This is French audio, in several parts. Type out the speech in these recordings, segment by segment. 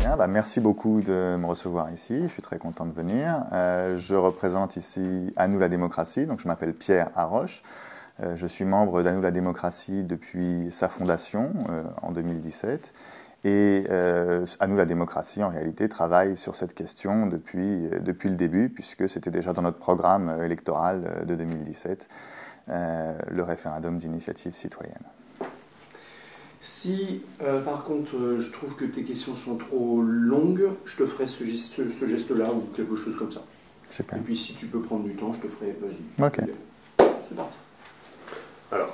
Bien, merci beaucoup de me recevoir ici, je suis très content de venir. Je représente ici À nous la démocratie, donc je m'appelle Pierre Haroche. Je suis membre d'À nous la démocratie depuis sa fondation en 2017. Et À nous la démocratie, en réalité, travaille sur cette question depuis le début, puisque c'était déjà dans notre programme électoral de 2017, le référendum d'initiative citoyenne. Si, par contre, je trouve que tes questions sont trop longues, je te ferai ce geste-là ou quelque chose comme ça. Super. Et puis si tu peux prendre du temps, je te ferai, vas-y. Ok. C'est parti. Alors,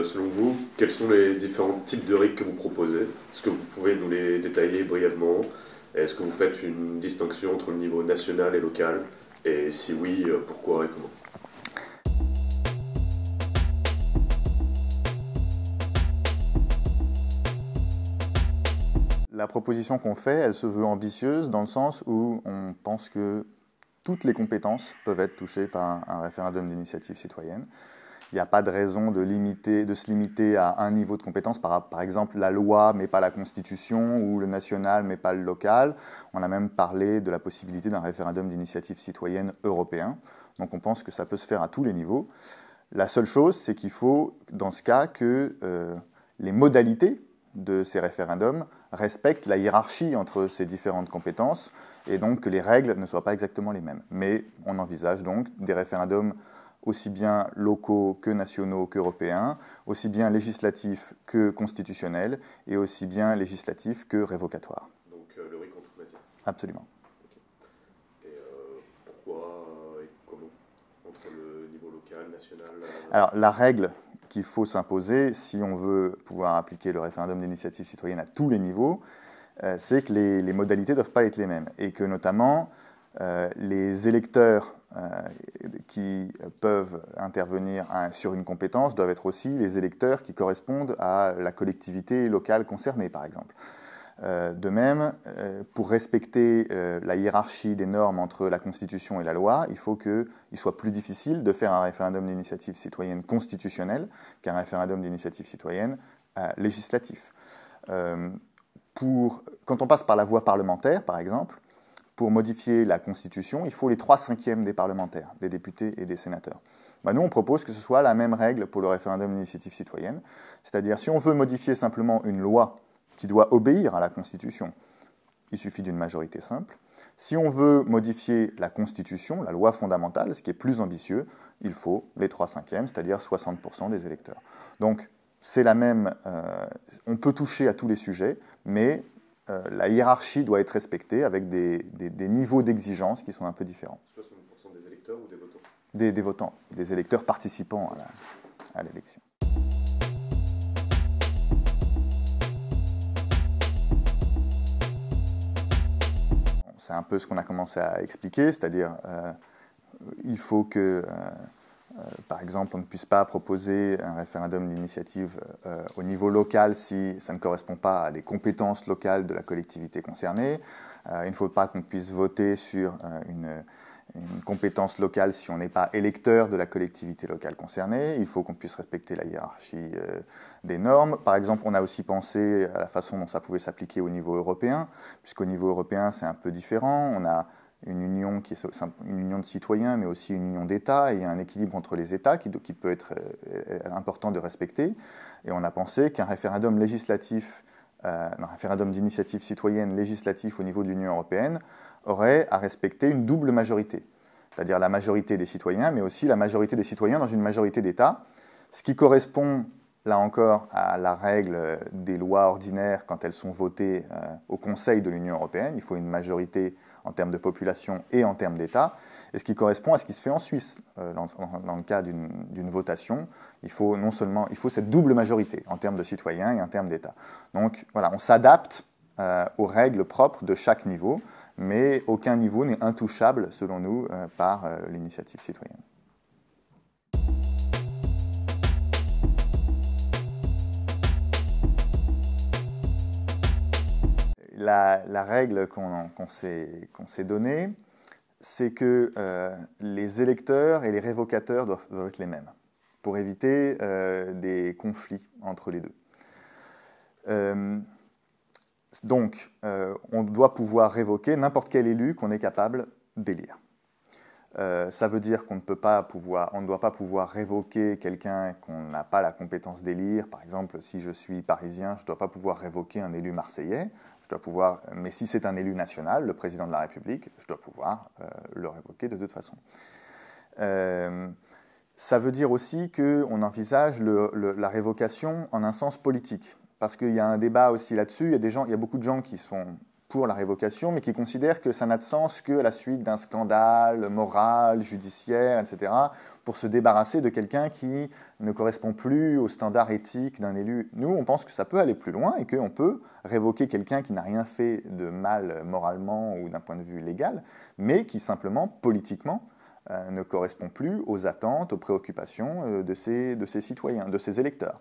selon vous, quels sont les différents types de RIC que vous proposez? Est-ce que vous pouvez nous les détailler brièvement? Est-ce que vous faites une distinction entre le niveau national et local? Et si oui, pourquoi et comment? La proposition qu'on fait, elle se veut ambitieuse dans le sens où on pense que toutes les compétences peuvent être touchées par un référendum d'initiative citoyenne. Il n'y a pas de raison de se limiter à un niveau de compétence, par exemple la loi mais pas la constitution, ou le national mais pas le local. On a même parlé de la possibilité d'un référendum d'initiative citoyenne européen. Donc on pense que ça peut se faire à tous les niveaux. La seule chose, c'est qu'il faut, dans ce cas, que les modalités de ces référendums respectent la hiérarchie entre ces différentes compétences et donc que les règles ne soient pas exactement les mêmes. Mais on envisage donc des référendums aussi bien locaux que nationaux qu'européens, aussi bien législatifs que constitutionnels et aussi bien législatifs que révocatoires. Donc le RIC en toute matière. Absolument. Okay. Et pourquoi et comment? Entre le niveau local, national Alors la règle qu'il faut s'imposer si on veut pouvoir appliquer le référendum d'initiative citoyenne à tous les niveaux, c'est que les modalités ne doivent pas être les mêmes et que notamment les électeurs qui peuvent intervenir sur une compétence doivent être aussi les électeurs qui correspondent à la collectivité locale concernée, par exemple. De même, pour respecter la hiérarchie des normes entre la Constitution et la loi, il faut qu'il soit plus difficile de faire un référendum d'initiative citoyenne constitutionnel qu'un référendum d'initiative citoyenne législatif. Quand on passe par la voie parlementaire, par exemple, pour modifier la Constitution, il faut les 3/5 des parlementaires, des députés et des sénateurs. Nous, on propose que ce soit la même règle pour le référendum d'initiative citoyenne, c'est-à-dire si on veut modifier simplement une loi qui doit obéir à la Constitution, il suffit d'une majorité simple. Si on veut modifier la Constitution, la loi fondamentale, ce qui est plus ambitieux, il faut les 3/5, c'est-à-dire 60% des électeurs. Donc, c'est la même, on peut toucher à tous les sujets, mais la hiérarchie doit être respectée avec des niveaux d'exigence qui sont un peu différents. 60% des électeurs ou des votants? Des votants, des électeurs participants à l'élection. C'est un peu ce qu'on a commencé à expliquer, c'est-à-dire il faut que, par exemple, on ne puisse pas proposer un référendum d'initiative au niveau local si ça ne correspond pas à des compétences locales de la collectivité concernée. Il ne faut pas qu'on puisse voter sur une compétence locale si on n'est pas électeur de la collectivité locale concernée. Il faut qu'on puisse respecter la hiérarchie des normes. Par exemple, on a aussi pensé à la façon dont ça pouvait s'appliquer au niveau européen, puisqu'au niveau européen, c'est un peu différent. On a une union qui est une union de citoyens, mais aussi une union d'États, et il y a un équilibre entre les États qui peut être important de respecter. Et on a pensé qu'un référendum législatif, un référendum d'initiative citoyenne législatif au niveau de l'Union européenne aurait à respecter une double majorité, c'est-à-dire la majorité des citoyens, mais aussi la majorité des citoyens dans une majorité d'États, ce qui correspond, là encore, à la règle des lois ordinaires quand elles sont votées au Conseil de l'Union européenne. Il faut une majorité en termes de population et en termes d'État, et ce qui correspond à ce qui se fait en Suisse. Dans le cas d'une votation, il faut cette double majorité en termes de citoyens et en termes d'État. Donc voilà, on s'adapte aux règles propres de chaque niveau, mais aucun niveau n'est intouchable, selon nous, par l'initiative citoyenne. La règle qu'on s'est donnée, c'est que les électeurs et les révocateurs doivent être les mêmes, pour éviter des conflits entre les deux. Donc, on doit pouvoir révoquer n'importe quel élu qu'on est capable d'élire. Ça veut dire qu'on ne doit pas pouvoir révoquer quelqu'un qu'on n'a pas la compétence d'élire. Par exemple, si je suis parisien, je ne dois pas pouvoir révoquer un élu marseillais. Mais si c'est un élu national, le président de la République, je dois pouvoir le révoquer de toute façon. Ça veut dire aussi qu'on envisage la révocation en un sens politique. Parce qu'il y a un débat aussi là-dessus. Il y a beaucoup de gens qui sont pour la révocation, mais qui considèrent que ça n'a de sens qu'à la suite d'un scandale moral, judiciaire, etc., pour se débarrasser de quelqu'un qui ne correspond plus aux standards éthiques d'un élu. Nous, on pense que ça peut aller plus loin et qu'on peut révoquer quelqu'un qui n'a rien fait de mal moralement ou d'un point de vue légal, mais qui simplement, politiquement, ne correspond plus aux attentes, aux préoccupations de ses citoyens, de ses électeurs.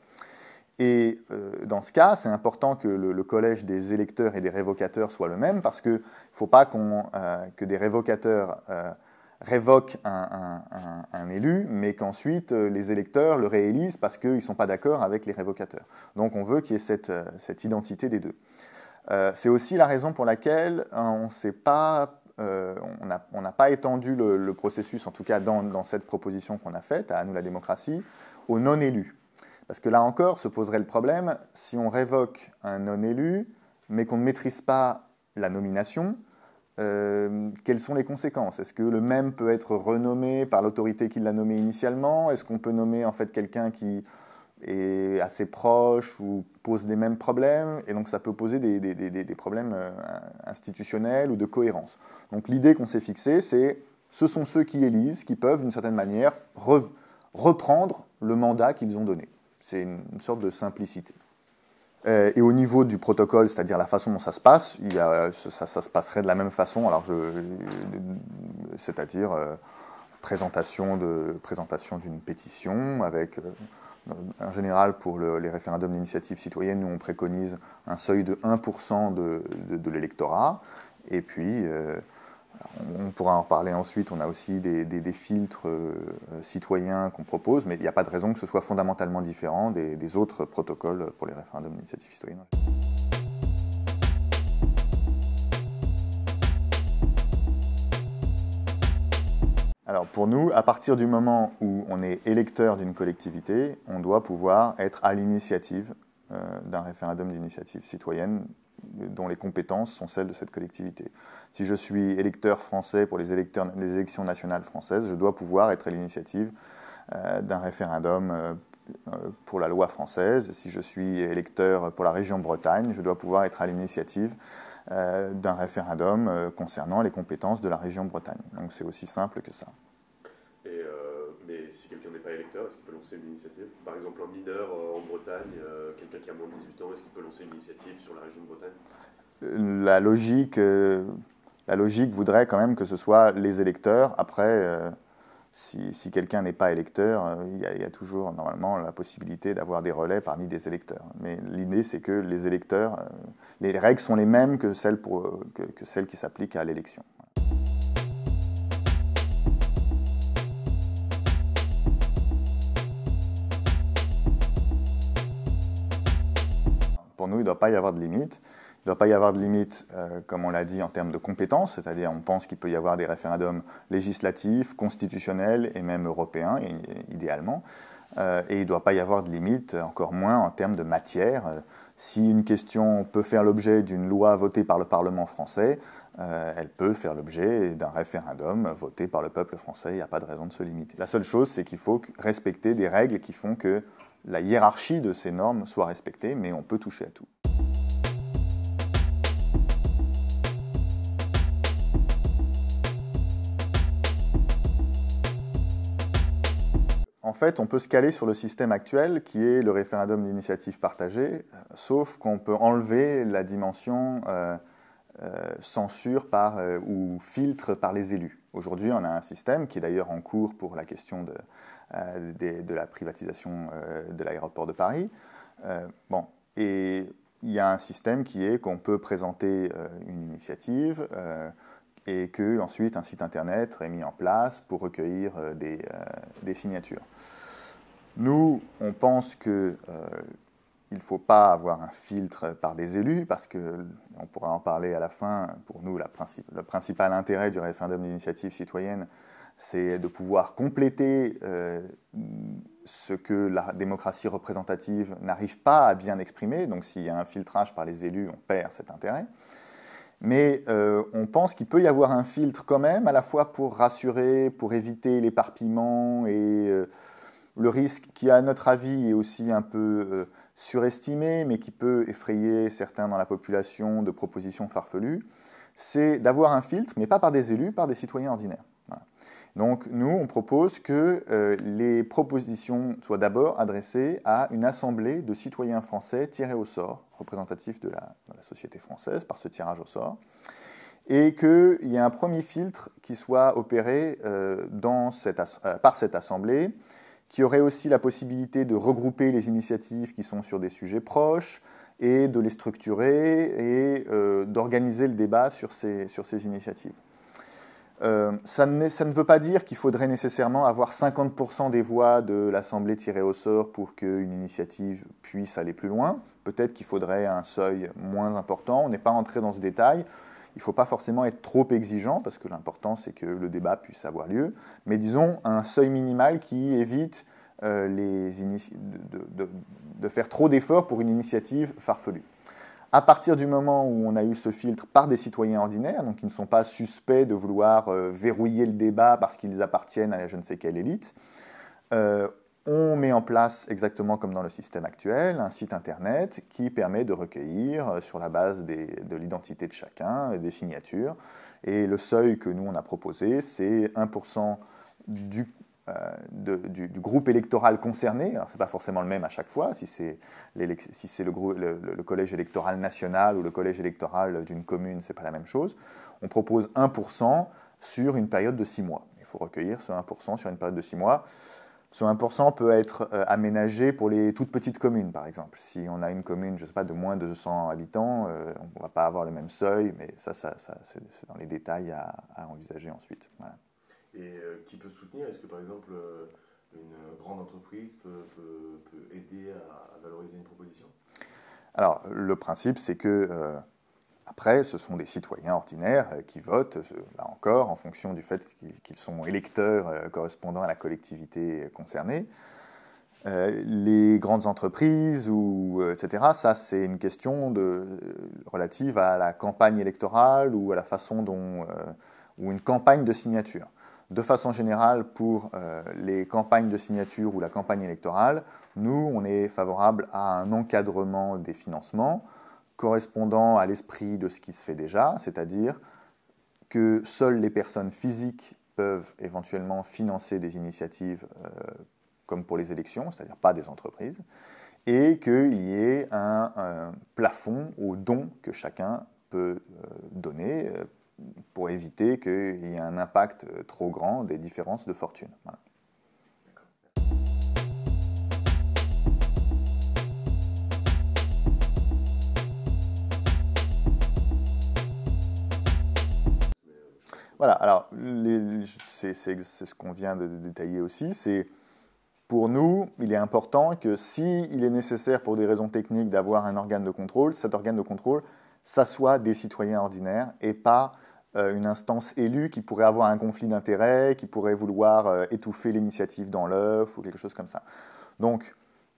Et dans ce cas, c'est important que le collège des électeurs et des révocateurs soit le même, parce qu'il ne faut pas que des révocateurs révoquent un élu, mais qu'ensuite les électeurs le réélisent parce qu'ils ne sont pas d'accord avec les révocateurs. Donc on veut qu'il y ait cette identité des deux. C'est aussi la raison pour laquelle on n'a pas étendu le processus, en tout cas dans cette proposition qu'on a faite, à nous la démocratie, aux non-élus. Parce que là encore se poserait le problème, si on révoque un non-élu, mais qu'on ne maîtrise pas la nomination, quelles sont les conséquences? Est-ce que le même peut être renommé par l'autorité qui l'a nommé initialement? Est-ce qu'on peut nommer en fait quelqu'un qui est assez proche ou pose les mêmes problèmes? Et donc ça peut poser des problèmes institutionnels ou de cohérence. Donc l'idée qu'on s'est fixée, ce sont ceux qui élisent, qui peuvent d'une certaine manière reprendre le mandat qu'ils ont donné. C'est une sorte de simplicité. Et au niveau du protocole, c'est-à-dire la façon dont ça se passe, ça se passerait de la même façon, c'est-à-dire présentation d'une pétition, avec, en général, pour les référendums d'initiative citoyenne, nous on préconise un seuil de 1% de l'électorat, et puis on pourra en reparler ensuite, on a aussi des filtres citoyens qu'on propose, mais il n'y a pas de raison que ce soit fondamentalement différent des autres protocoles pour les référendums d'initiative citoyenne. Alors pour nous, à partir du moment où on est électeur d'une collectivité, on doit pouvoir être à l'initiative d'un référendum d'initiative citoyenne dont les compétences sont celles de cette collectivité. Si je suis électeur français pour les élections nationales françaises, je dois pouvoir être à l'initiative d'un référendum pour la loi française. Si je suis électeur pour la région Bretagne, je dois pouvoir être à l'initiative d'un référendum concernant les compétences de la région Bretagne. Donc c'est aussi simple que ça. Mais si quelqu'un n'est pas électeur, est-ce qu'il peut lancer une initiative? Par exemple, un mineur en Bretagne, quelqu'un qui a moins de 18 ans, est-ce qu'il peut lancer une initiative sur la région de Bretagne? La logique voudrait quand même que ce soit les électeurs. Après, si quelqu'un n'est pas électeur, il y a toujours normalement la possibilité d'avoir des relais parmi des électeurs. Mais l'idée, c'est que les électeurs, les règles sont les mêmes que celles qui s'appliquent à l'élection. Pour nous, il ne doit pas y avoir de limite. Il ne doit pas y avoir de limite, comme on l'a dit, en termes de compétences, c'est-à-dire on pense qu'il peut y avoir des référendums législatifs, constitutionnels et même européens, idéalement. Et il ne doit pas y avoir de limite, encore moins en termes de matière. Si une question peut faire l'objet d'une loi votée par le Parlement français, elle peut faire l'objet d'un référendum voté par le peuple français. Il n'y a pas de raison de se limiter. La seule chose, c'est qu'il faut respecter des règles qui font que la hiérarchie de ces normes soit respectée, mais on peut toucher à tout. En fait, on peut se caler sur le système actuel qui est le référendum d'initiative partagée, sauf qu'on peut enlever la dimension censure ou filtre par les élus. Aujourd'hui, on a un système qui est d'ailleurs en cours pour la question de la privatisation de l'aéroport de Paris. Et il y a un système qui est qu'on peut présenter une initiative et qu'ensuite un site internet est mis en place pour recueillir des signatures. Nous, on pense que il ne faut pas avoir un filtre par des élus, parce qu'on pourra en parler à la fin. Pour nous, le principal intérêt du référendum d'initiative citoyenne, c'est de pouvoir compléter ce que la démocratie représentative n'arrive pas à bien exprimer. Donc s'il y a un filtrage par les élus, on perd cet intérêt. Mais on pense qu'il peut y avoir un filtre quand même, à la fois pour rassurer, pour éviter l'éparpillement et le risque qui, à notre avis, est aussi un peu surestimé, mais qui peut effrayer certains dans la population de propositions farfelues, c'est d'avoir un filtre, mais pas par des élus, par des citoyens ordinaires. Voilà. Donc nous, on propose que les propositions soient d'abord adressées à une assemblée de citoyens français tirés au sort, représentatifs de la société française, par ce tirage au sort, et qu'il y ait un premier filtre qui soit opéré par cette assemblée, qui aurait aussi la possibilité de regrouper les initiatives qui sont sur des sujets proches et de les structurer et d'organiser le débat sur ces initiatives. Ça ne veut pas dire qu'il faudrait nécessairement avoir 50% des voix de l'Assemblée tirée au sort pour qu'une initiative puisse aller plus loin. Peut-être qu'il faudrait un seuil moins important. On n'est pas entré dans ce détail. Il ne faut pas forcément être trop exigeant, parce que l'important, c'est que le débat puisse avoir lieu. Mais disons, un seuil minimal qui évite de faire trop d'efforts pour une initiative farfelue. À partir du moment où on a eu ce filtre par des citoyens ordinaires, donc qui ne sont pas suspects de vouloir verrouiller le débat parce qu'ils appartiennent à la je ne sais quelle élite, on met en place, exactement comme dans le système actuel, un site internet qui permet de recueillir, sur la base de l'identité de chacun, des signatures. Et le seuil que nous, on a proposé, c'est 1% du groupe électoral concerné. Alors, ce n'est pas forcément le même à chaque fois, si c'est le collège électoral national ou le collège électoral d'une commune, ce n'est pas la même chose. On propose 1% sur une période de 6 mois. Il faut recueillir ce 1% sur une période de 6 mois. Ce 1% peut être aménagé pour les toutes petites communes, par exemple. Si on a une commune, je ne sais pas, de moins de 200 habitants, on ne va pas avoir le même seuil, mais ça c'est dans les détails à envisager ensuite. Voilà. Et qui peut soutenir? Est-ce que, par exemple, une grande entreprise peut aider à valoriser une proposition? Alors, le principe, c'est que, après, ce sont des citoyens ordinaires qui votent, là encore, en fonction du fait qu'ils sont électeurs correspondant à la collectivité concernée. Les grandes entreprises, etc., ça, c'est une question relative à la campagne électorale ou à la façon ou une campagne de signature. De façon générale, pour les campagnes de signature ou la campagne électorale, nous, on est favorable à un encadrement des financements correspondant à l'esprit de ce qui se fait déjà, c'est-à-dire que seules les personnes physiques peuvent éventuellement financer des initiatives comme pour les élections, c'est-à-dire pas des entreprises, et qu'il y ait un plafond aux dons que chacun peut donner pour éviter qu'il y ait un impact trop grand des différences de fortune. Voilà. Voilà, alors c'est ce qu'on vient de détailler aussi, c'est pour nous, il est important que s'il est nécessaire pour des raisons techniques d'avoir un organe de contrôle, cet organe de contrôle, ça soit des citoyens ordinaires et pas une instance élue qui pourrait avoir un conflit d'intérêts, qui pourrait vouloir étouffer l'initiative dans l'œuf ou quelque chose comme ça. Donc,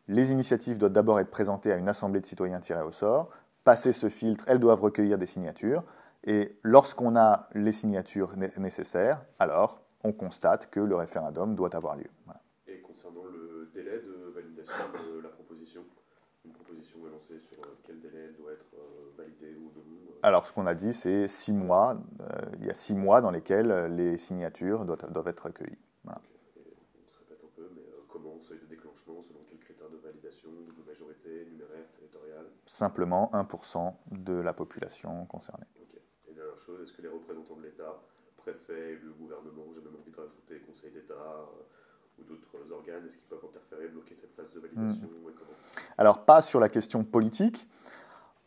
les initiatives doivent d'abord être présentées à une assemblée de citoyens tirés au sort. Passer ce filtre, elles doivent recueillir des signatures. Et lorsqu'on a les signatures nécessaires, alors on constate que le référendum doit avoir lieu. Voilà. Et concernant le délai de validation de la proposition, une proposition est lancée sur quel délai elle doit être validée ou non? Alors, ce qu'on a dit, c'est 6 mois. Il y a 6 mois dans lesquels les signatures doivent être recueillies. Voilà. Okay. Et on se répète un peu, mais comment, seuil de déclenchement, selon quels critères de validation, de majorité, numérique, territoriale? Simplement 1% de la population concernée. Okay. Et dernière chose, est-ce que les représentants de l'État, préfet, le gouvernement, j'ai même envie de rajouter Conseil d'État ou d'autres organes, est-ce qu'ils peuvent interférer, bloquer cette phase de validation et comment? Alors, pas sur la question politique.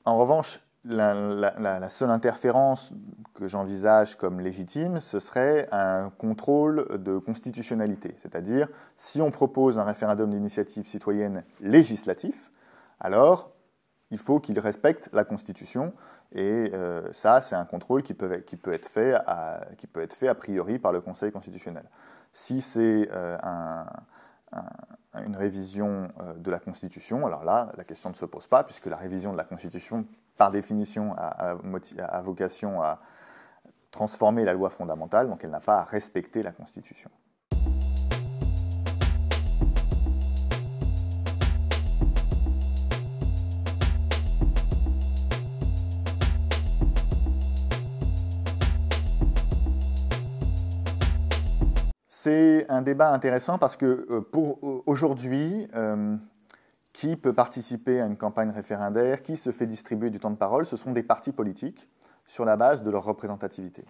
En revanche, la seule interférence que j'envisage comme légitime, ce serait un contrôle de constitutionnalité. C'est-à-dire, si on propose un référendum d'initiative citoyenne législatif, alors il faut qu'ils respectent la Constitution. Et ça, c'est un contrôle qui peut être fait a priori par le Conseil constitutionnel. Si c'est une révision de la Constitution, alors là, la question ne se pose pas, puisque la révision de la Constitution, par définition, a vocation à transformer la loi fondamentale, donc elle n'a pas à respecter la Constitution. C'est un débat intéressant parce que pour aujourd'hui, qui peut participer à une campagne référendaire, qui se fait distribuer du temps de parole, ce sont des partis politiques sur la base de leur représentativité.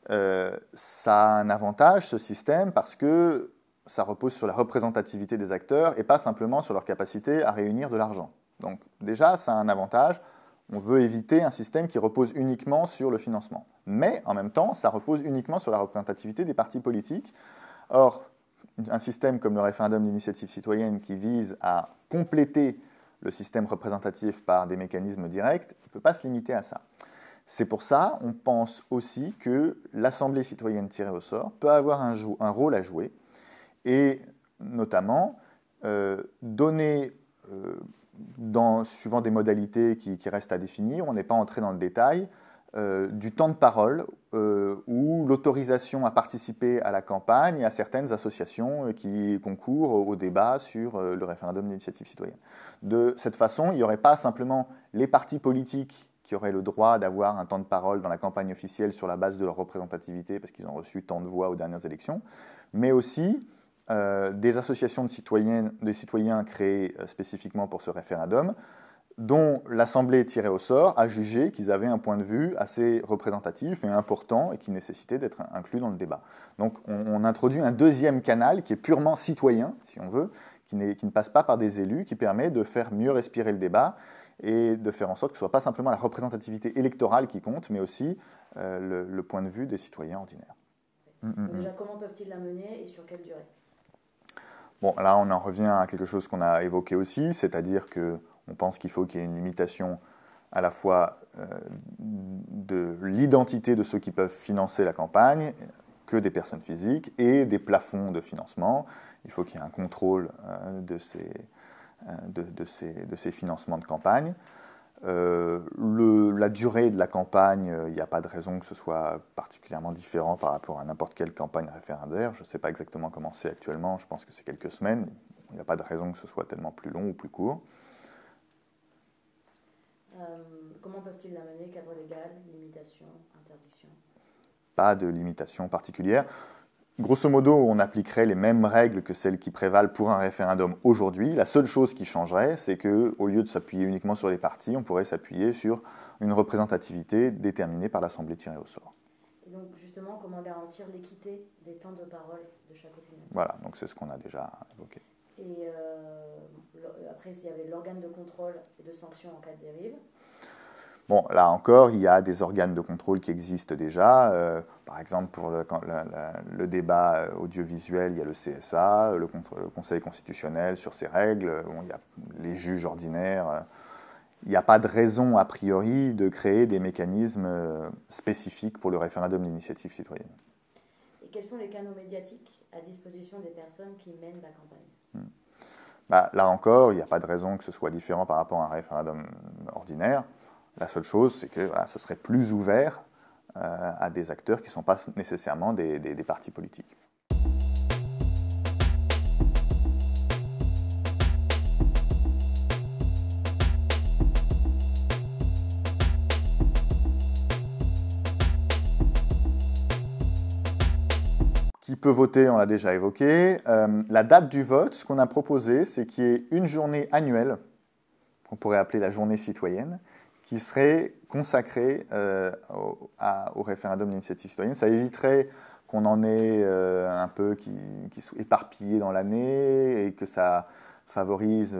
Ça a un avantage, ce système, parce que ça repose sur la représentativité des acteurs et pas simplement sur leur capacité à réunir de l'argent. Donc déjà, ça a un avantage. On veut éviter un système qui repose uniquement sur le financement. Mais en même temps, ça repose uniquement sur la représentativité des partis politiques. Or, un système comme le référendum d'initiative citoyenne qui vise à compléter le système représentatif par des mécanismes directs, il ne peut pas se limiter à ça. C'est pour ça, on pense aussi que l'Assemblée citoyenne tirée au sort peut avoir un rôle à jouer et notamment donner, suivant des modalités qui restent à définir, on n'est pas entré dans le détail, du temps de parole ou l'autorisation à participer à la campagne et à certaines associations qui concourent au débat sur le référendum d'initiative citoyenne. De cette façon, il n'y aurait pas simplement les partis politiques qui auraient le droit d'avoir un temps de parole dans la campagne officielle sur la base de leur représentativité parce qu'ils ont reçu tant de voix aux dernières élections, mais aussi des associations de citoyens créées spécifiquement pour ce référendum, dont l'Assemblée tirée au sort a jugé qu'ils avaient un point de vue assez représentatif et important et qui nécessitait d'être inclus dans le débat. Donc on introduit un deuxième canal qui est purement citoyen, si on veut, qui ne passe pas par des élus, qui permet de faire mieux respirer le débat et de faire en sorte que ce ne soit pas simplement la représentativité électorale qui compte, mais aussi le point de vue des citoyens ordinaires. Déjà, comment peuvent-ils la mener et sur quelle durée ? Bon, là, on en revient à quelque chose qu'on a évoqué aussi, c'est-à-dire qu'on pense qu'il faut qu'il y ait une limitation à la fois de l'identité de ceux qui peuvent financer la campagne, que des personnes physiques, et des plafonds de financement. Il faut qu'il y ait un contrôle de ces financements de campagne. La durée de la campagne, il n'y a pas de raison que ce soit particulièrement différent par rapport à n'importe quelle campagne référendaire. Je ne sais pas exactement comment c'est actuellement, je pense que c'est quelques semaines. Il n'y a pas de raison que ce soit tellement plus long ou plus court. Comment peuvent-ils la mener? Cadre légal, limitation, interdiction? Pas de limitation particulière. Grosso modo, on appliquerait les mêmes règles que celles qui prévalent pour un référendum aujourd'hui. La seule chose qui changerait, c'est qu'au lieu de s'appuyer uniquement sur les partis, on pourrait s'appuyer sur une représentativité déterminée par l'Assemblée tirée au sort. Et donc justement, comment garantir l'équité des temps de parole de chaque opinion? Voilà, donc c'est ce qu'on a déjà évoqué. Et après, il y avait l'organe de contrôle et de sanction en cas de dérive. Bon, là encore, il y a des organes de contrôle qui existent déjà. Par exemple, pour le débat audiovisuel, il y a le CSA, le Conseil constitutionnel sur ses règles, bon, il y a les juges ordinaires. Il n'y a pas de raison, a priori, de créer des mécanismes spécifiques pour le référendum d'initiative citoyenne. Et quels sont les canaux médiatiques à disposition des personnes qui mènent la campagne? Là encore, il n'y a pas de raison que ce soit différent par rapport à un référendum ordinaire. La seule chose, c'est que ce serait plus ouvert à des acteurs qui ne sont pas nécessairement des partis politiques. Qui peut voter, on l'a déjà évoqué. La date du vote, ce qu'on a proposé, c'est qu'il y ait une journée annuelle, qu'on pourrait appeler la journée citoyenne, qui serait consacrée au référendum d'initiative citoyenne. Ça éviterait qu'on en ait un peu qui soit éparpillé dans l'année et que ça favorise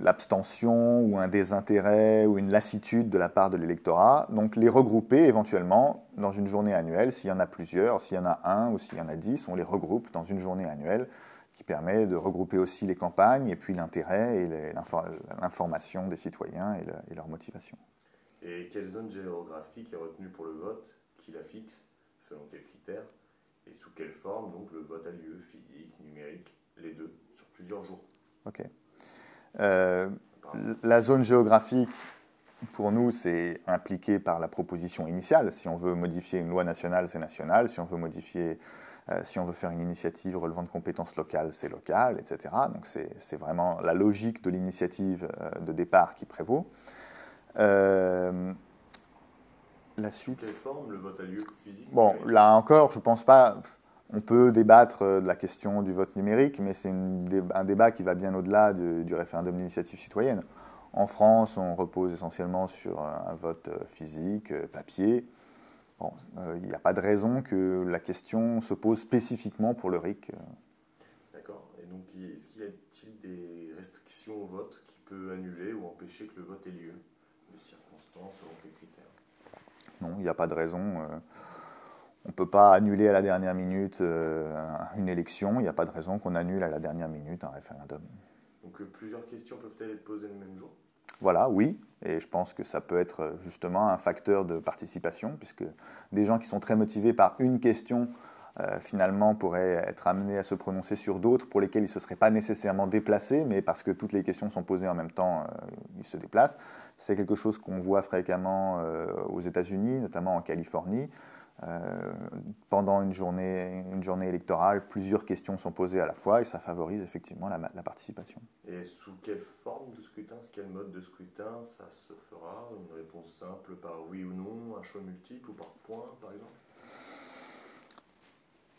l'abstention ou un désintérêt ou une lassitude de la part de l'électorat. Donc les regrouper éventuellement dans une journée annuelle, s'il y en a plusieurs, s'il y en a un ou s'il y en a 10, on les regroupe dans une journée annuelle qui permet de regrouper aussi les campagnes et puis l'intérêt et l'information des citoyens et leur motivation. Et quelle zone géographique est retenue pour le vote? Qui la fixe? Selon quels critères? Et sous quelle forme donc le vote a lieu? Physique, numérique, les deux, sur plusieurs jours? Ok. La zone géographique, pour nous, c'est impliqué par la proposition initiale. Si on veut modifier une loi nationale, c'est national. Si on veut si on veut faire une initiative relevant de compétences locales, c'est local, etc. Donc c'est vraiment la logique de l'initiative de départ qui prévaut. La suite. Sous quelle forme le vote a lieu? Physique? Bon, là encore, je ne pense pas. On peut débattre de la question du vote numérique, mais c'est un débat qui va bien au-delà du référendum d'initiative citoyenne. En France, on repose essentiellement sur un vote physique, papier. Bon, il n'y a pas de raison que la question se pose spécifiquement pour le RIC. D'accord. Et donc, est-ce qu'il y a-t-il des restrictions au vote qui peut annuler ou empêcher que le vote ait lieu? Des circonstances, selon quels critères? Non, il n'y a pas de raison. On ne peut pas annuler à la dernière minute une élection. Il n'y a pas de raison qu'on annule à la dernière minute un référendum. Donc, plusieurs questions peuvent-elles être posées le même jour? Voilà, oui. Et je pense que ça peut être justement un facteur de participation, puisque des gens qui sont très motivés par une question, finalement, pourraient être amenés à se prononcer sur d'autres pour lesquelles ils ne se seraient pas nécessairement déplacés, mais parce que toutes les questions sont posées en même temps, ils se déplacent. C'est quelque chose qu'on voit fréquemment aux États-Unis, notamment en Californie. Pendant une journée électorale, plusieurs questions sont posées à la fois et ça favorise effectivement la participation. Et sous quelle forme de scrutin, quel mode de scrutin ça se fera? Une réponse simple par oui ou non, un choix multiple ou par points, par exemple?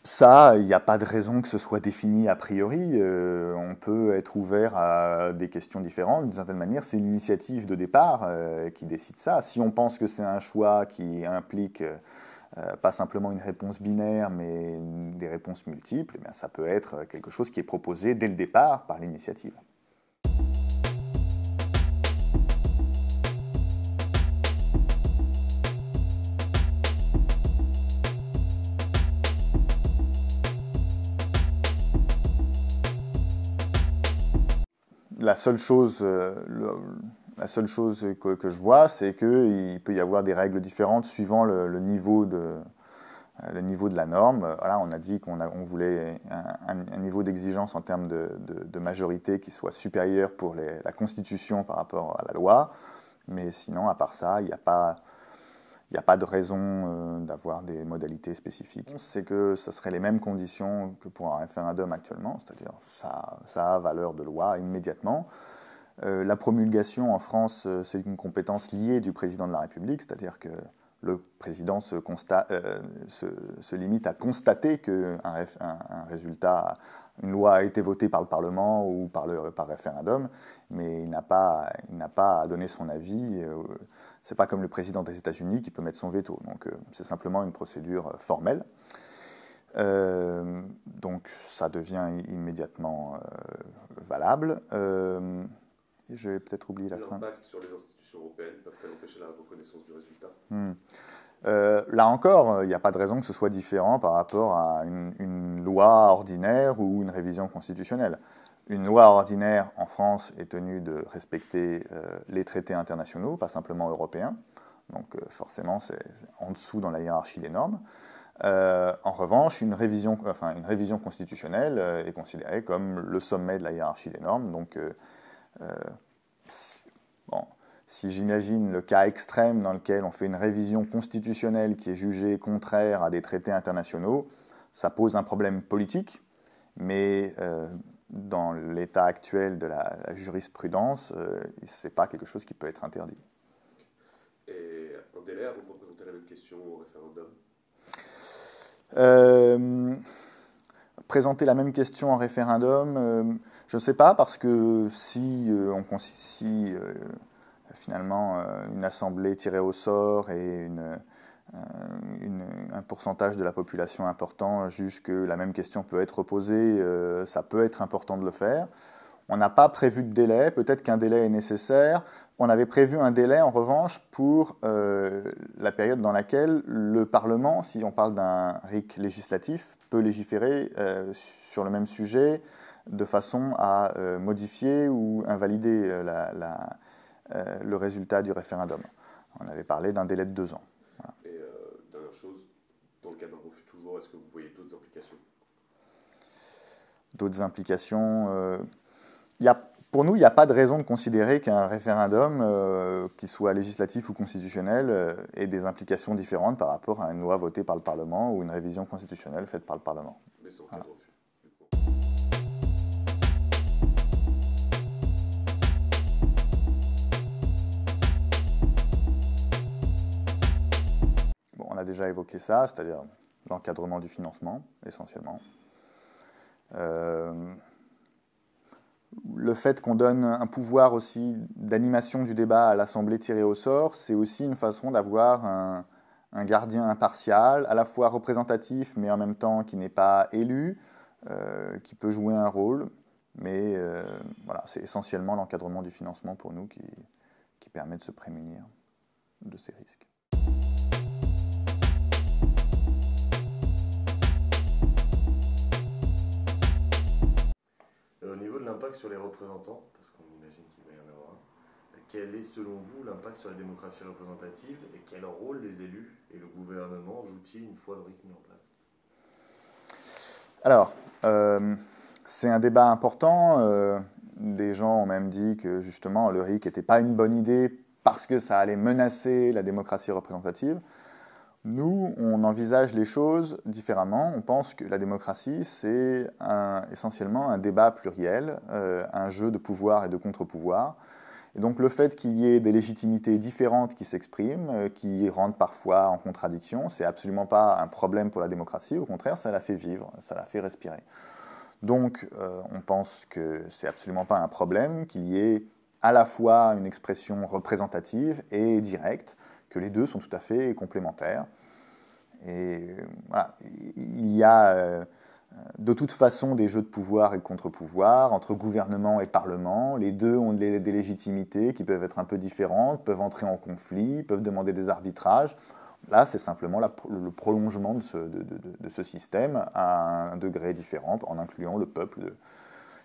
Ça, il n'y a pas de raison que ce soit défini a priori. On peut être ouvert à des questions différentes. D'une certaine manière, c'est l'initiative de départ qui décide ça. Si on pense que c'est un choix qui implique pas simplement une réponse binaire, mais des réponses multiples, eh bien, ça peut être quelque chose qui est proposé dès le départ par l'initiative. La seule chose que je vois, c'est qu'il peut y avoir des règles différentes suivant le niveau de la norme. Voilà, on a dit qu'on voulait un niveau d'exigence en termes de majorité qui soit supérieur pour la Constitution par rapport à la loi. Mais sinon, à part ça, il n'y a pas de raison d'avoir des modalités spécifiques. C'est que ce serait les mêmes conditions que pour un référendum actuellement, c'est-à-dire ça a valeur de loi immédiatement. La promulgation en France, c'est une compétence liée du président de la République, c'est-à-dire que le président se limite à constater qu'un résultat, une loi a été votée par le Parlement ou par référendum, mais il n'a pas à donner son avis. C'est pas comme le président des États-Unis qui peut mettre son veto. Donc c'est simplement une procédure formelle. Donc ça devient immédiatement valable. J'ai peut-être oublié la fin. L'impact sur les institutions européennes peuvent-elles empêcher la reconnaissance du résultat? Là encore, il n'y a pas de raison que ce soit différent par rapport à une loi ordinaire ou une révision constitutionnelle. Une loi ordinaire en France est tenue de respecter les traités internationaux, pas simplement européens. Donc forcément, c'est en dessous dans la hiérarchie des normes. En revanche, une révision constitutionnelle est considérée comme le sommet de la hiérarchie des normes. Donc, si j'imagine le cas extrême dans lequel on fait une révision constitutionnelle qui est jugée contraire à des traités internationaux, ça pose un problème politique, mais dans l'état actuel de la jurisprudence, ce n'est pas quelque chose qui peut être interdit. Et un délai avant de représenter la même question au référendum? Présenter la même question en référendum, je ne sais pas, parce que si finalement une assemblée tirée au sort et un pourcentage de la population important juge que la même question peut être posée, ça peut être important de le faire. On n'a pas prévu de délai, peut-être qu'un délai est nécessaire. On avait prévu un délai, en revanche, pour la période dans laquelle le Parlement, si on parle d'un RIC législatif, peut légiférer sur le même sujet de façon à modifier ou invalider le résultat du référendum. On avait parlé d'un délai de 2 ans. Voilà. Et dernière chose, dans le cas d'un refus toujours, est-ce que vous voyez d'autres implications? D'autres implications pour nous, il n'y a pas de raison de considérer qu'un référendum, qu'il soit législatif ou constitutionnel, ait des implications différentes par rapport à une loi votée par le Parlement ou une révision constitutionnelle faite par le Parlement. Mais c'est en cas de refus. Bon, on a déjà évoqué ça, c'est-à-dire l'encadrement du financement, essentiellement. Le fait qu'on donne un pouvoir aussi d'animation du débat à l'Assemblée tirée au sort, c'est aussi une façon d'avoir un gardien impartial, à la fois représentatif, mais en même temps qui n'est pas élu, qui peut jouer un rôle. Mais voilà, c'est essentiellement l'encadrement du financement pour nous qui permet de se prémunir de ces risques. Au niveau de l'impact sur les représentants, parce qu'on imagine qu'il va y en avoir un, quel est selon vous l'impact sur la démocratie représentative et quel rôle les élus et le gouvernement jouent-ils une fois le RIC mis en place? Alors, c'est un débat important. Des gens ont même dit que justement le RIC n'était pas une bonne idée parce que ça allait menacer la démocratie représentative. Nous, on envisage les choses différemment. On pense que la démocratie, c'est essentiellement un débat pluriel, un jeu de pouvoir et de contre-pouvoir. Et donc le fait qu'il y ait des légitimités différentes qui s'expriment, qui rentrent parfois en contradiction, c'est absolument pas un problème pour la démocratie. Au contraire, ça la fait vivre, ça la fait respirer. Donc on pense que c'est absolument pas un problème qu'il y ait à la fois une expression représentative et directe, que les deux sont tout à fait complémentaires. Et voilà, il y a de toute façon des jeux de pouvoir et de contre-pouvoir entre gouvernement et parlement. Les deux ont des légitimités qui peuvent être un peu différentes, peuvent entrer en conflit, peuvent demander des arbitrages. Là, c'est simplement le prolongement de ce système à un degré différent, en incluant le peuple,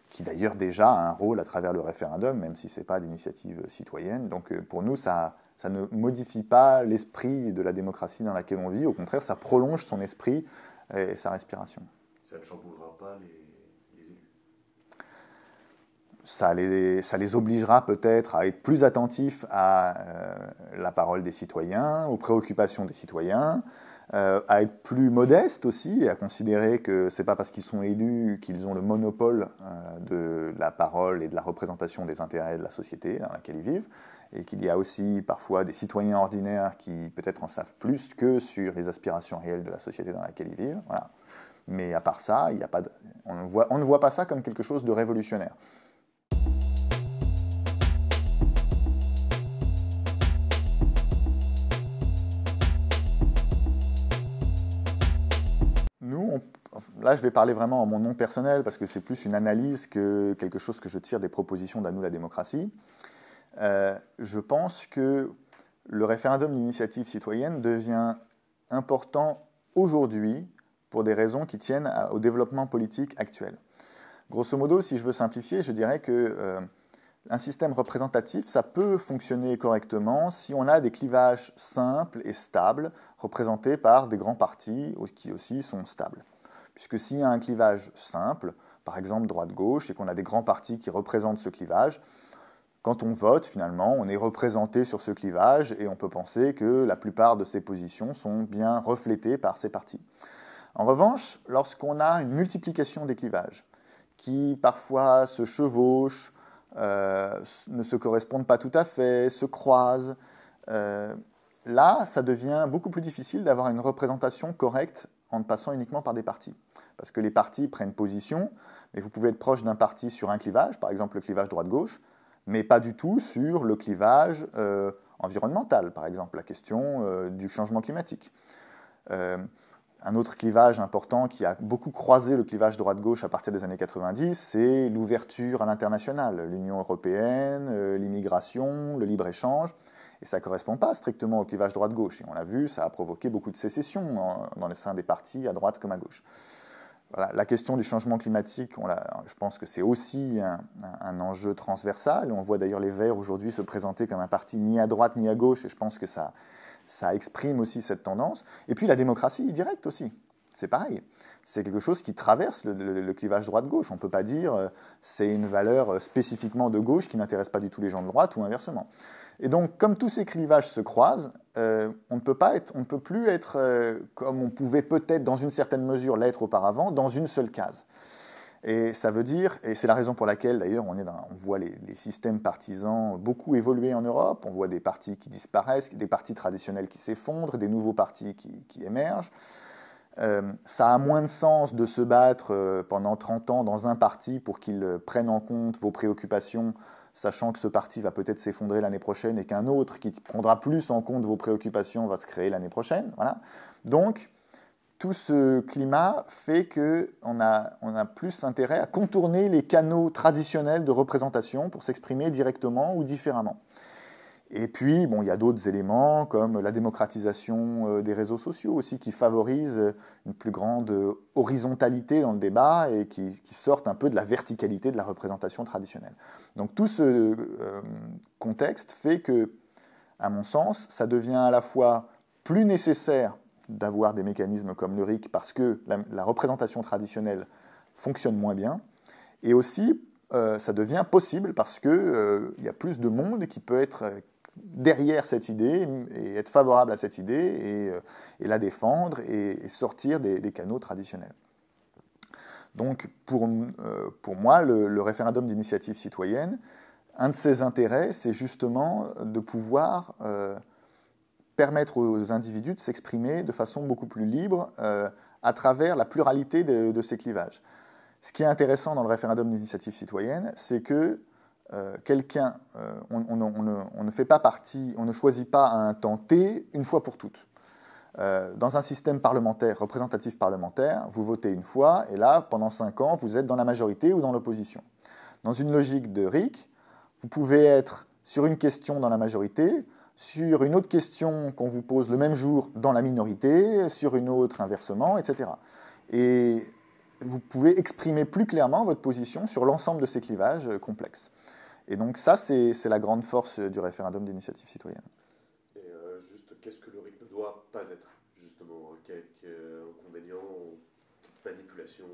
qui d'ailleurs déjà a un rôle à travers le référendum, même si ce n'est pas d'initiative citoyenne. Donc pour nous, ça ne modifie pas l'esprit de la démocratie dans laquelle on vit. Au contraire, ça prolonge son esprit et sa respiration. Ça ne chamboulera pas les élus? Ça les obligera peut-être à être plus attentifs à la parole des citoyens, aux préoccupations des citoyens, à être plus modestes aussi, et à considérer que ce n'est pas parce qu'ils sont élus qu'ils ont le monopole de la parole et de la représentation des intérêts de la société dans laquelle ils vivent, et qu'il y a aussi parfois des citoyens ordinaires qui peut-être en savent plus que sur les aspirations réelles de la société dans laquelle ils vivent. Voilà. Mais à part ça, on ne voit pas ça comme quelque chose de révolutionnaire. Là, je vais parler vraiment en mon nom personnel, parce que c'est plus une analyse que quelque chose que je tire des propositions d'À nous la démocratie. Je pense que le référendum d'initiative citoyenne devient important aujourd'hui pour des raisons qui tiennent au développement politique actuel. Grosso modo, si je veux simplifier, je dirais que un système représentatif, ça peut fonctionner correctement si on a des clivages simples et stables, représentés par des grands partis qui aussi sont stables. Puisque s'il y a un clivage simple, par exemple droite-gauche, et qu'on a des grands partis qui représentent ce clivage, quand on vote, finalement, on est représenté sur ce clivage et on peut penser que la plupart de ces positions sont bien reflétées par ces partis. En revanche, lorsqu'on a une multiplication des clivages, qui parfois se chevauchent, ne se correspondent pas tout à fait, se croisent, là, ça devient beaucoup plus difficile d'avoir une représentation correcte en passant uniquement par des partis. Parce que les partis prennent position, mais vous pouvez être proche d'un parti sur un clivage, par exemple le clivage droite-gauche, mais pas du tout sur le clivage environnemental, par exemple la question du changement climatique. Un autre clivage important qui a beaucoup croisé le clivage droite-gauche à partir des années 90, c'est l'ouverture à l'international, l'Union européenne, l'immigration, le libre-échange. Et ça ne correspond pas strictement au clivage droite-gauche. Et on l'a vu, ça a provoqué beaucoup de sécessions dans les seins des partis, à droite comme à gauche. voilà, la question du changement climatique, je pense que c'est aussi un enjeu transversal. On voit d'ailleurs les Verts aujourd'hui se présenter comme un parti ni à droite ni à gauche, et je pense que ça exprime aussi cette tendance. Et puis la démocratie directe aussi, c'est pareil. C'est quelque chose qui traverse le clivage droite-gauche. On ne peut pas dire c'est une valeur spécifiquement de gauche qui n'intéresse pas du tout les gens de droite ou inversement. Et donc, comme tous ces clivages se croisent, on ne peut plus être, comme on pouvait peut-être dans une certaine mesure l'être auparavant, dans une seule case. Et ça veut dire, et c'est la raison pour laquelle d'ailleurs on voit les systèmes partisans beaucoup évoluer en Europe, on voit des partis qui disparaissent, des partis traditionnels qui s'effondrent, des nouveaux partis qui émergent. Ça a moins de sens de se battre pendant 30 ans dans un parti pour qu'il prenne en compte vos préoccupations, sachant que ce parti va peut-être s'effondrer l'année prochaine et qu'un autre qui prendra plus en compte vos préoccupations va se créer l'année prochaine. Voilà. Donc, tout ce climat fait qu'on a plus intérêt à contourner les canaux traditionnels de représentation pour s'exprimer directement ou différemment. Et puis, bon, il y a d'autres éléments comme la démocratisation des réseaux sociaux aussi qui favorisent une plus grande horizontalité dans le débat et qui sortent un peu de la verticalité de la représentation traditionnelle. Donc tout ce contexte fait que, à mon sens, ça devient à la fois plus nécessaire d'avoir des mécanismes comme le RIC parce que la représentation traditionnelle fonctionne moins bien, et aussi ça devient possible parce qu'il y a plus de monde qui peut être derrière cette idée et être favorable à cette idée et la défendre et sortir des canaux traditionnels. Donc pour moi, le référendum d'initiative citoyenne, un de ses intérêts, c'est justement de pouvoir permettre aux individus de s'exprimer de façon beaucoup plus libre à travers la pluralité de ces clivages. Ce qui est intéressant dans le référendum d'initiative citoyenne, c'est que on ne fait pas partie, on ne choisit pas à un temps T une fois pour toutes. Dans un système parlementaire, représentatif parlementaire, vous votez une fois, et là, pendant 5 ans, vous êtes dans la majorité ou dans l'opposition. Dans une logique de RIC, vous pouvez être sur une question dans la majorité, sur une autre question qu'on vous pose le même jour dans la minorité, sur une autre inversement, etc. Et vous pouvez exprimer plus clairement votre position sur l'ensemble de ces clivages complexes. Et donc ça, c'est la grande force du référendum d'initiative citoyenne. Et juste, qu'est-ce que le RIC ne doit pas être, justement? Quelques inconvénients, manipulation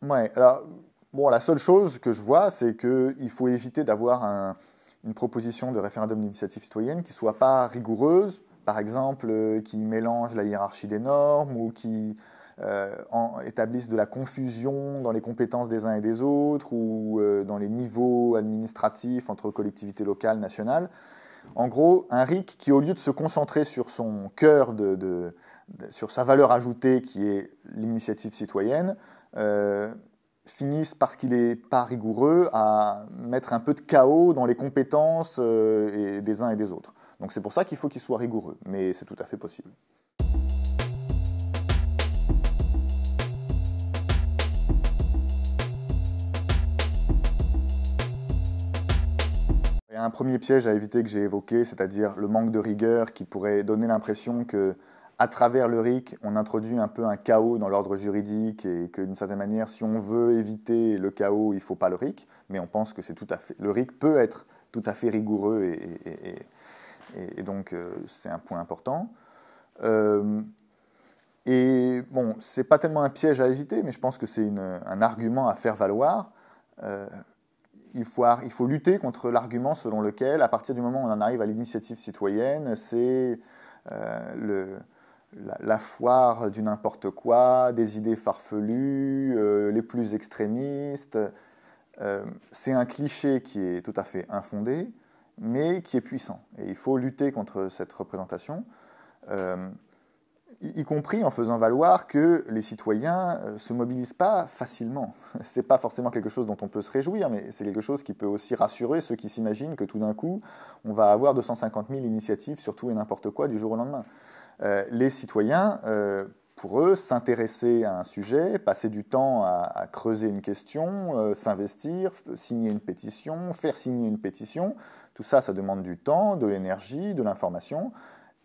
Ouais, alors, bon, la seule chose que je vois, c'est qu'il faut éviter d'avoir une proposition de référendum d'initiative citoyenne qui ne soit pas rigoureuse, par exemple, qui mélange la hiérarchie des normes ou qui établissent de la confusion dans les compétences des uns et des autres ou dans les niveaux administratifs entre collectivités locales, nationales. En gros, un RIC qui, au lieu de se concentrer sur son cœur, sur sa valeur ajoutée qui est l'initiative citoyenne, finissent, parce qu'il n'est pas rigoureux, à mettre un peu de chaos dans les compétences des uns et des autres. Donc c'est pour ça qu'il faut qu'il soit rigoureux, mais c'est tout à fait possible. Il y a un premier piège à éviter que j'ai évoqué, c'est-à-dire le manque de rigueur qui pourrait donner l'impression que, à travers le RIC, on introduit un peu un chaos dans l'ordre juridique et que d'une certaine manière, si on veut éviter le chaos, il ne faut pas le RIC, mais on pense que c'est tout à fait... Le RIC peut être tout à fait rigoureux et donc c'est un point important. Et bon, ce n'est pas tellement un piège à éviter, mais je pense que c'est un argument à faire valoir. Il faut lutter contre l'argument selon lequel, à partir du moment où on en arrive à l'initiative citoyenne, c'est la foire du n'importe quoi, des idées farfelues, les plus extrémistes. C'est un cliché qui est tout à fait infondé, mais qui est puissant. Et il faut lutter contre cette représentation, y compris en faisant valoir que les citoyens ne se mobilisent pas facilement. Ce n'est pas forcément quelque chose dont on peut se réjouir, mais c'est quelque chose qui peut aussi rassurer ceux qui s'imaginent que tout d'un coup, on va avoir 250 000 initiatives sur tout et n'importe quoi du jour au lendemain. Les citoyens, pour eux, s'intéresser à un sujet, passer du temps à creuser une question, s'investir, signer une pétition, faire signer une pétition, tout ça, ça demande du temps, de l'énergie, de l'information.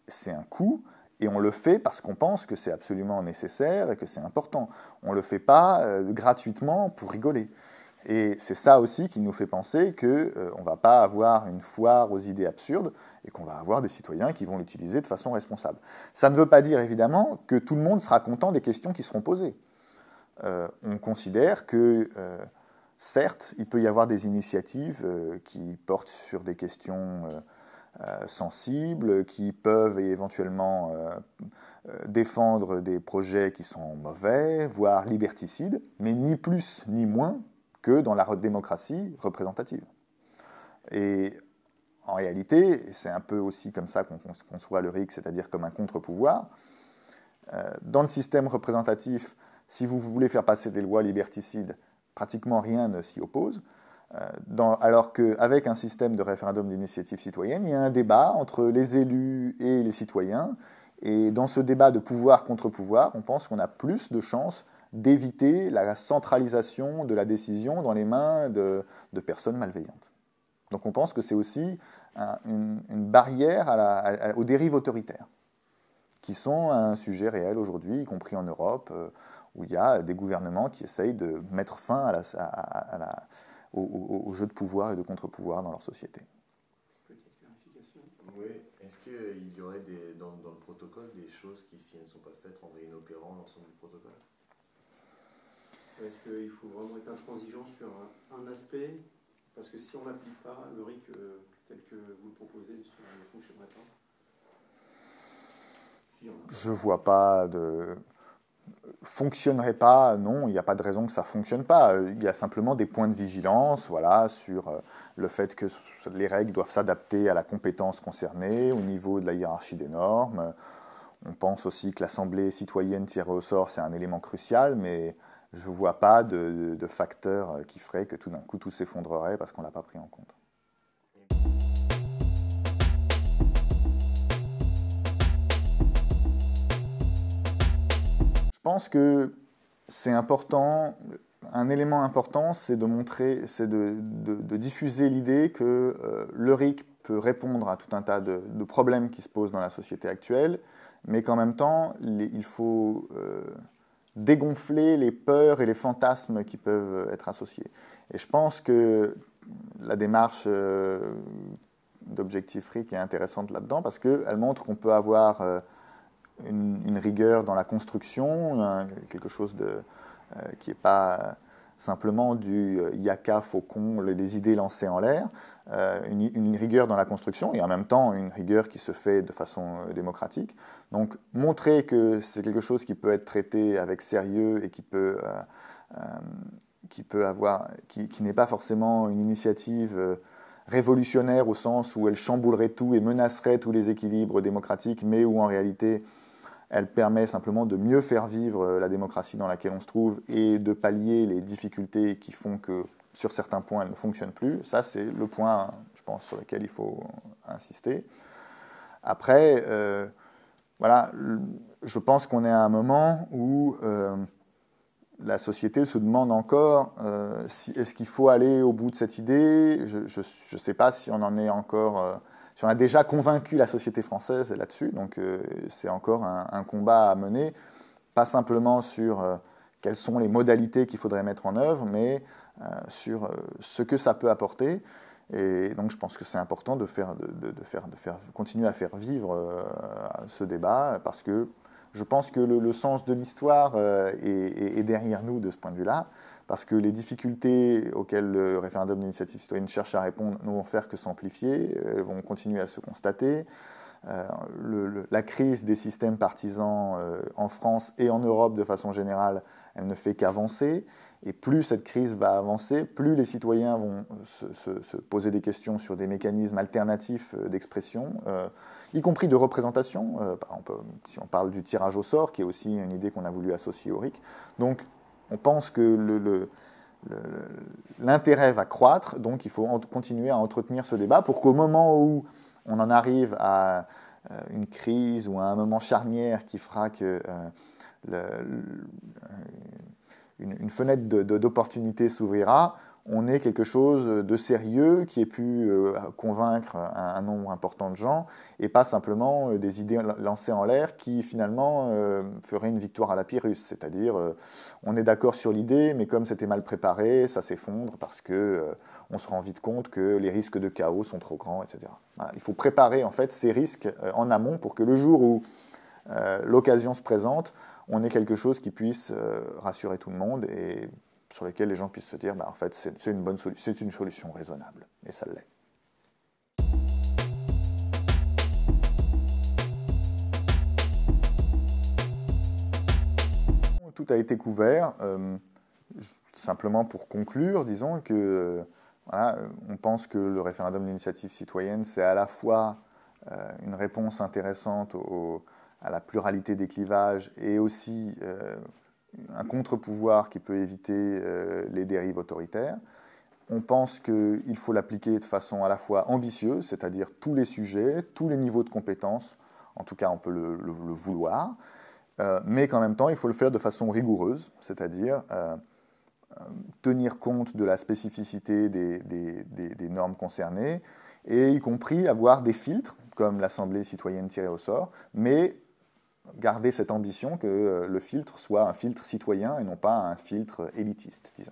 C'est un coût. Et on le fait parce qu'on pense que c'est absolument nécessaire et que c'est important. On ne le fait pas gratuitement pour rigoler. Et c'est ça aussi qui nous fait penser qu'on ne va pas avoir une foire aux idées absurdes et qu'on va avoir des citoyens qui vont l'utiliser de façon responsable. Ça ne veut pas dire évidemment que tout le monde sera content des questions qui seront posées. On considère que, certes, il peut y avoir des initiatives qui portent sur des questions sensibles, qui peuvent éventuellement défendre des projets qui sont mauvais, voire liberticides, mais ni plus ni moins que dans la démocratie représentative. Et en réalité, c'est un peu aussi comme ça qu'on conçoit le RIC, c'est-à-dire comme un contre-pouvoir. Dans le système représentatif, si vous voulez faire passer des lois liberticides, pratiquement rien ne s'y oppose. Alors qu'avec un système de référendum d'initiative citoyenne, il y a un débat entre les élus et les citoyens. Et dans ce débat de pouvoir contre pouvoir, on pense qu'on a plus de chances d'éviter la centralisation de la décision dans les mains de personnes malveillantes. Donc on pense que c'est aussi une barrière aux dérives autoritaires, qui sont un sujet réel aujourd'hui, y compris en Europe, où il y a des gouvernements qui essayent de mettre fin au jeu de pouvoir et de contre-pouvoir dans leur société. Petite clarification. Oui, est-ce qu'il y aurait dans le protocole des choses qui, si elles ne sont pas faites, rendraient inopérant l'ensemble du protocole? Est-ce qu'il faut vraiment être intransigeant sur un aspect? Parce que si on n'applique pas le RIC tel que vous le proposez, ça ne fonctionnerait pas. Je ne vois pas de... Fonctionnerait pas, non, il n'y a pas de raison que ça ne fonctionne pas. Il y a simplement des points de vigilance, voilà, sur le fait que les règles doivent s'adapter à la compétence concernée, au niveau de la hiérarchie des normes. On pense aussi que l'Assemblée citoyenne tirée au sort, c'est un élément crucial, mais je ne vois pas de facteur qui ferait que tout d'un coup tout s'effondrerait parce qu'on ne l'a pas pris en compte. Je pense que c'est important, un élément important, c'est de montrer, c'est de diffuser l'idée que le RIC peut répondre à tout un tas de problèmes qui se posent dans la société actuelle, mais qu'en même temps, il faut dégonfler les peurs et les fantasmes qui peuvent être associés. Et je pense que la démarche d'Objectif RIC est intéressante là-dedans parce qu'elle montre qu'on peut avoir une rigueur dans la construction, quelque chose qui n'est pas simplement du yaka faucon, des idées lancées en l'air, une rigueur dans la construction et en même temps une rigueur qui se fait de façon démocratique. Donc montrer que c'est quelque chose qui peut être traité avec sérieux et qui n'est pas forcément une initiative révolutionnaire au sens où elle chamboulerait tout et menacerait tous les équilibres démocratiques, mais où en réalité elle permet simplement de mieux faire vivre la démocratie dans laquelle on se trouve et de pallier les difficultés qui font que sur certains points elle ne fonctionne plus. Ça, c'est le point, je pense, sur lequel il faut insister. Après, voilà, je pense qu'on est à un moment où la société se demande encore est-ce qu'il faut aller au bout de cette idée. Je ne sais pas si on en est encore... si on a déjà convaincu la société française là-dessus, donc c'est encore un combat à mener, pas simplement sur quelles sont les modalités qu'il faudrait mettre en œuvre, mais sur ce que ça peut apporter. Et donc je pense que c'est important de continuer à faire vivre ce débat, parce que je pense que le sens de l'histoire est derrière nous de ce point de vue-là, parce que les difficultés auxquelles le référendum d'initiative citoyenne cherche à répondre ne vont faire que s'amplifier, vont continuer à se constater. La crise des systèmes partisans en France et en Europe de façon générale, elle ne fait qu'avancer. Et plus cette crise va avancer, plus les citoyens vont se poser des questions sur des mécanismes alternatifs d'expression, y compris de représentation. Si on parle du tirage au sort, qui est aussi une idée qu'on a voulu associer au RIC. Donc, on pense que l'intérêt va croître, donc il faut continuer à entretenir ce débat pour qu'au moment où on en arrive à une crise ou à un moment charnière qui fera que une fenêtre d'opportunité s'ouvrira, on ait quelque chose de sérieux qui ait pu convaincre un nombre important de gens et pas simplement des idées lancées en l'air qui finalement feraient une victoire à la Pyrrhus. C'est-à-dire, on est d'accord sur l'idée, mais comme c'était mal préparé, ça s'effondre parce que on se rend vite compte que les risques de chaos sont trop grands, etc. Voilà. Il faut préparer en fait ces risques en amont pour que le jour où l'occasion se présente, on ait quelque chose qui puisse rassurer tout le monde et sur lesquels les gens puissent se dire, bah, en fait, c'est une bonne solution, c'est une solution raisonnable, et ça l'est. Tout a été couvert. Simplement pour conclure, disons que voilà, on pense que le référendum d'initiative citoyenne, c'est à la fois une réponse intéressante à la pluralité des clivages et aussi un contre-pouvoir qui peut éviter les dérives autoritaires. On pense qu'il faut l'appliquer de façon à la fois ambitieuse, c'est-à-dire tous les sujets, tous les niveaux de compétences, en tout cas on peut le vouloir, mais qu'en même temps il faut le faire de façon rigoureuse, c'est-à-dire tenir compte de la spécificité des normes concernées, et y compris avoir des filtres, comme l'Assemblée citoyenne tirée au sort, mais garder cette ambition que le filtre soit un filtre citoyen et non pas un filtre élitiste, disons.